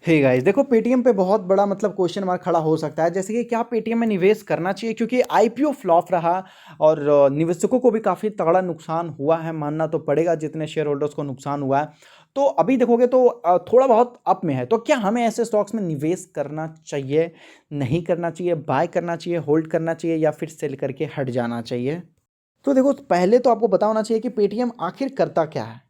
Hey guys, देखो Paytm पे बहुत बड़ा मतलब क्वेश्चन मार्क खड़ा हो सकता है। जैसे कि क्या पेटीएम में निवेश करना चाहिए, क्योंकि आईपीओ फ्लॉप रहा और निवेशकों को भी काफ़ी तगड़ा नुकसान हुआ है, मानना तो पड़ेगा जितने शेयर होल्डर्स को नुकसान हुआ है। तो अभी देखोगे तो थोड़ा बहुत अप में है। तो क्या हमें ऐसे स्टॉक्स में निवेश करना चाहिए, नहीं करना चाहिए, बाय करना चाहिए, होल्ड करना चाहिए, या फिर सेल करके हट जाना चाहिए? तो देखो, पहले तो आपको पता होना चाहिए कि पेटीएम आखिर करता क्या है।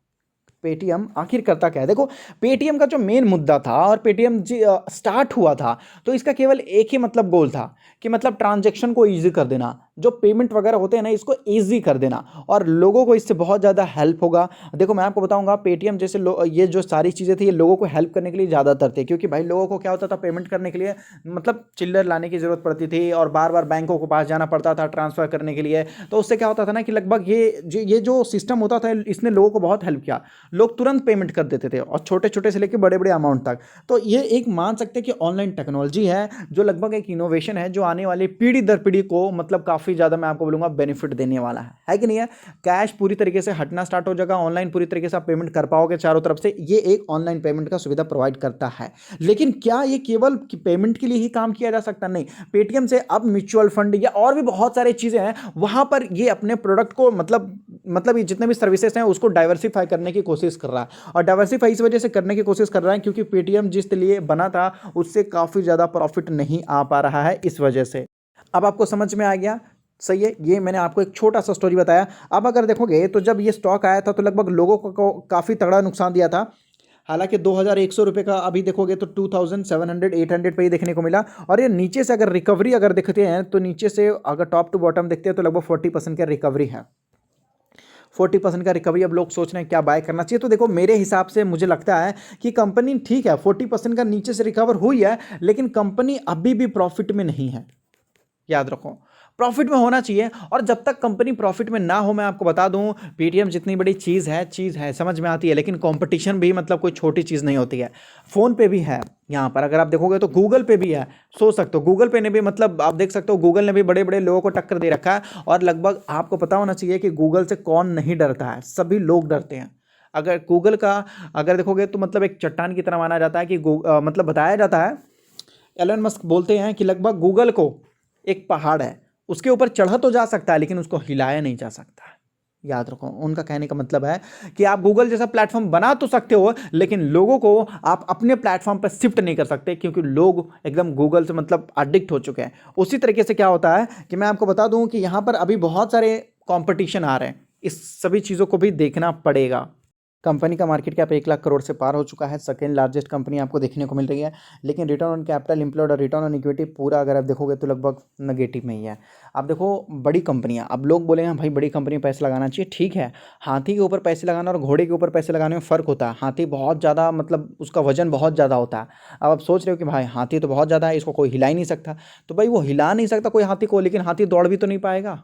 पेटीएम आखिर करता क्या है? देखो, पेटीएम का जो मेन मुद्दा था और पेटीएम स्टार्ट हुआ था, तो इसका केवल एक ही मतलब गोल था कि मतलब ट्रांजैक्शन को ईज़ी कर देना, जो पेमेंट वगैरह होते हैं ना, इसको ईज़ी कर देना और लोगों को इससे बहुत ज़्यादा हेल्प होगा। देखो, मैं आपको बताऊँगा, पेटीएम जैसे ये जो सारी चीज़ें थी, ये लोगों को हेल्प करने के लिए ज़्यादातर थे, क्योंकि भाई लोगों को क्या होता था, पेमेंट करने के लिए मतलब चिल्लर लाने की ज़रूरत पड़ती थी और बार-बार बैंकों के पास जाना पड़ता था ट्रांसफ़र करने के लिए। तो उससे क्या होता था ना कि लगभग ये जो सिस्टम होता था, इसने लोगों को बहुत हेल्प किया। लोग तुरंत पेमेंट कर देते थे और छोटे-छोटे से लेके बड़े-बड़े अमाउंट तक। तो ये एक मान सकते हैं कि ऑनलाइन टेक्नोलॉजी है, जो लगभग एक इनोवेशन है, जो आने वाली पीढ़ी दर पीढ़ी को मतलब काफ़ी ज़्यादा, मैं आपको बोलूँगा, बेनिफिट देने वाला है कि नहीं है? कैश पूरी तरीके से हटना स्टार्ट हो जाएगा, ऑनलाइन पूरी तरीके से आप पेमेंट कर पाओगे चारों तरफ से। ये एक ऑनलाइन पेमेंट का सुविधा प्रोवाइड करता है। लेकिन क्या ये केवल पेमेंट के लिए ही काम किया जा सकता? नहीं। पेटीएम से अब म्यूचुअल फंड या और भी बहुत सारी चीज़ें हैं, वहाँ पर ये अपने प्रोडक्ट को मतलब ये जितने भी सर्विसेज हैं उसको डाइवर्सिफाई करने की कोशिश कर रहा है। और डाइवर्सिफाई इस वजह से करने की कोशिश कर रहा है क्योंकि पेटीएम जिस लिए बना था, उससे काफ़ी ज़्यादा प्रॉफिट नहीं आ पा रहा है इस वजह से। अब आपको समझ में आ गया? सही है, ये मैंने आपको एक छोटा सा स्टोरी बताया। अब अगर देखोगे तो जब ये स्टॉक आया था तो लगभग लोगों को काफ़ी तगड़ा नुकसान दिया था। हालांकि 2100 रुपये का अभी देखोगे तो 2700 800 पे ही देखने को मिला। और ये नीचे से अगर रिकवरी अगर देखते हैं तो नीचे से अगर टॉप टू बॉटम देखते हैं तो लगभग 40% का रिकवरी है। 40% का रिकवरी। अब लोग सोच रहे हैं क्या बाय करना चाहिए? तो देखो, मेरे हिसाब से मुझे लगता है कि कंपनी ठीक है, 40% का नीचे से रिकवर हुई है, लेकिन कंपनी अभी भी प्रॉफिट में नहीं है। याद रखो, प्रॉफिट में होना चाहिए। और जब तक कंपनी प्रॉफिट में ना हो, मैं आपको बता दूं, पेटीएम जितनी बड़ी चीज़ है समझ में आती है, लेकिन कंपटीशन भी मतलब कोई छोटी चीज़ नहीं होती है। फ़ोन पे भी है, यहाँ पर अगर आप देखोगे तो गूगल पे भी है। सोच सकते हो, गूगल पे ने भी मतलब आप देख सकते हो, गूगल ने भी बड़े बड़े लोगों को टक्कर दे रखा है। और लगभग आपको पता होना चाहिए कि गूगल से कौन नहीं डरता है, सभी लोग डरते हैं। अगर गूगल का अगर देखोगे तो मतलब एक चट्टान की तरह माना जाता है कि मतलब बताया जाता है, एलन मस्क बोलते हैं कि लगभग गूगल को एक पहाड़ है, उसके ऊपर चढ़ा तो जा सकता है लेकिन उसको हिलाया नहीं जा सकता। याद रखो, उनका कहने का मतलब है कि आप गूगल जैसा प्लेटफॉर्म बना तो सकते हो, लेकिन लोगों को आप अपने प्लेटफॉर्म पर शिफ्ट नहीं कर सकते, क्योंकि लोग एकदम गूगल से मतलब अडिक्ट हो चुके हैं। उसी तरीके से क्या होता है कि मैं आपको बता दूं कि यहां पर अभी बहुत सारे कंपटीशन आ रहे हैं, इस सभी चीज़ों को भी देखना पड़ेगा। कंपनी का मार्केट कैप 1 लाख करोड़ से पार हो चुका है, सेकेंड लार्जेस्ट कंपनी आपको देखने को मिल रही है। लेकिन रिटर्न ऑन कैपिटल एम्प्लॉयड और रिटर्न ऑन इक्विटी पूरा अगर आप देखोगे तो लगभग नेगेटिव में ही है। आप देखो, बड़ी कंपनियां, अब लोग बोले हैं भाई बड़ी कंपनी में पैसे लगाना चाहिए, ठीक है। हाथी के ऊपर पैसे लगाना और घोड़े के ऊपर पैसे लगाने में फ़र्क होता है। हाथी बहुत ज़्यादा मतलब उसका वजन बहुत ज़्यादा होता है। अब आप सोच रहे हो कि भाई हाथी तो बहुत ज़्यादा है, इसको कोई हिला ही नहीं सकता। तो भाई वो हिला नहीं सकता कोई हाथी को, लेकिन हाथी दौड़ भी तो नहीं पाएगा।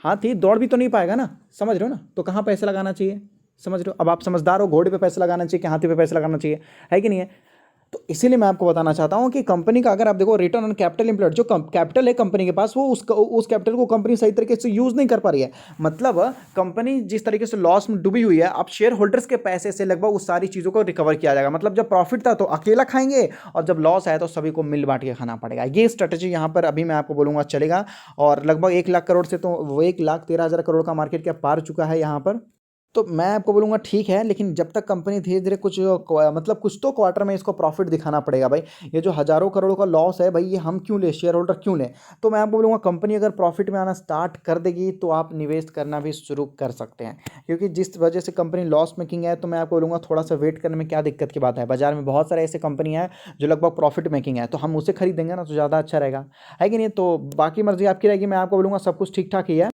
हाथी दौड़ भी तो नहीं पाएगा ना, समझ रहे हो ना? तो कहाँ पैसे लगाना चाहिए? समझ रहे हो? अब आप समझदार हो, घोड़े पे पैसे लगाना चाहिए कि हाथी पे पैसे लगाना चाहिए, है कि नहीं है? तो इसीलिए मैं आपको बताना चाहता हूं कि कंपनी का अगर आप देखो रिटर्न ऑन कैपिटल एम्प्लॉयड, जो कैपिटल है कंपनी के पास, वो उस कैपिटल को कंपनी सही तरीके से यूज नहीं कर पा रही है। मतलब कंपनी जिस तरीके से लॉस में डूबी हुई है, अब शेयर होल्डर्स के पैसे से लगभग उस सारी चीज़ों को रिकवर किया जाएगा। मतलब जब प्रॉफिट था तो अकेला खाएंगे, और जब लॉस आया तो सभी को मिल बांट के खाना पड़ेगा। ये स्ट्रेटेजी यहाँ पर अभी मैं आपको बोलूँगा चलेगा। और लगभग 1 लाख करोड़ से तो वो 1,13,000 करोड़ का मार्केट कैप पार चुका है यहाँ पर। तो मैं आपको बोलूँगा ठीक है, लेकिन जब तक कंपनी धीरे-धीरे कुछ मतलब कुछ तो क्वार्टर में इसको प्रॉफ़िट दिखाना पड़ेगा भाई। ये जो हज़ारों करोड़ों का लॉस है भाई, ये हम क्यों लें, शेयर होल्डर क्यों लें? तो मैं आपको बोलूँगा कंपनी अगर प्रॉफ़िट में आना स्टार्ट कर देगी तो आप निवेश करना भी शुरू कर सकते हैं। क्योंकि जिस वजह से कंपनी लॉस मेकिंग है, तो मैं आपको बोलूँगा थोड़ा-सा वेट करने में क्या दिक्कत की बात है। बाज़ार में बहुत सारे ऐसे कंपनी हैं जो लगभग प्रॉफ़िट मेकिंग है, तो हम उसे खरीदेंगे ना तो ज़्यादा अच्छा रहेगा। है कि नहीं? तो बाकी मर्ज़ी आपकी रहेगी। मैं आपको बोलूँगा सब कुछ ठीक-ठाक ही है।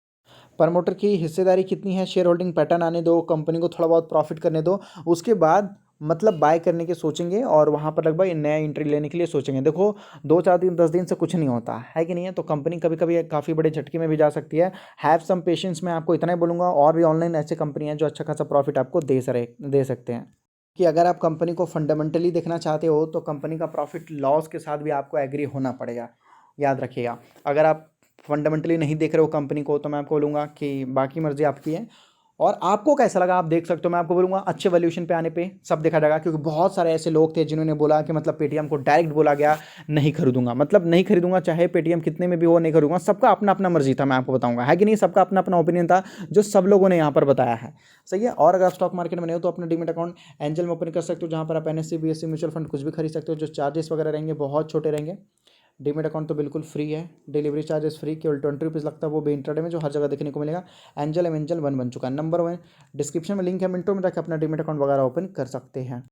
प्रमोटर की हिस्सेदारी कितनी है, शेयर होल्डिंग पैटर्न आने दो, कंपनी को थोड़ा बहुत प्रॉफिट करने दो, उसके बाद मतलब बाय करने के सोचेंगे और वहाँ पर लगभग नया एंट्री लेने के लिए सोचेंगे। देखो, 2 4 दिन 10 दिन से कुछ नहीं होता है कि नहीं है? तो कंपनी कभी कभी काफ़ी बड़े झटके में भी जा सकती है। हैव सम पेशेंस, मैं आपको इतना ही बोलूँगा। और भी ऑनलाइन ऐसे कंपनी हैं जो अच्छा खासा प्रॉफिट आपको दे सकते हैं। कि अगर आप कंपनी को फंडामेंटली देखना चाहते हो तो कंपनी का प्रॉफिट लॉस के साथ भी आपको एग्री होना पड़ेगा। याद रखिएगा, अगर आप फंडामेंटली नहीं देख रहे हो कंपनी को, तो मैं आपको बोलूँगा कि बाकी मर्जी आपकी है। और आपको कैसा लगा आप देख सकते हो, मैं आपको बोलूँगा अच्छे वैल्यूएशन पे आने पे सब देखा जाएगा, क्योंकि बहुत सारे ऐसे लोग थे जिन्होंने बोला कि मतलब पेटीएम को डायरेक्ट बोला गया नहीं खरीदूंगा, मतलब नहीं खरीदूंगा, चाहे पेटीएम कितने में भी वो नहीं खरीदूंगा। सबका अपना अपना मर्जी था, मैं आपको बताऊंगा, है कि नहीं, सबका अपना अपना ओपिनियन था जो सब लोगों ने यहाँ पर बताया है। सही है। और अगर आप स्टॉक मार्केट में नहीं हो तो अपना डीमेट अकाउंट एंजल में ओपन कर सकते हो, जहाँ पर आप एनएससी बीएससी म्यूचुअल फंड कुछ भी खरीद सकते हो। जो चार्जेस वगैरह रहेंगे बहुत छोटे रहेंगे। डीमेट अकाउंट तो बिल्कुल फ्री है, डिलीवरी चार्जेस फ्री, केवल 20 रुपीज़ लगता है, वो भी इंटरडे में, जो हर जगह देखने को मिलेगा। एंजल एम एंजल 1 बन चुका है, नंबर 1। डिस्क्रिप्शन में लिंक है, मिनटों में जाकर अपना डीमेट अकाउंट वगैरह ओपन कर सकते हैं।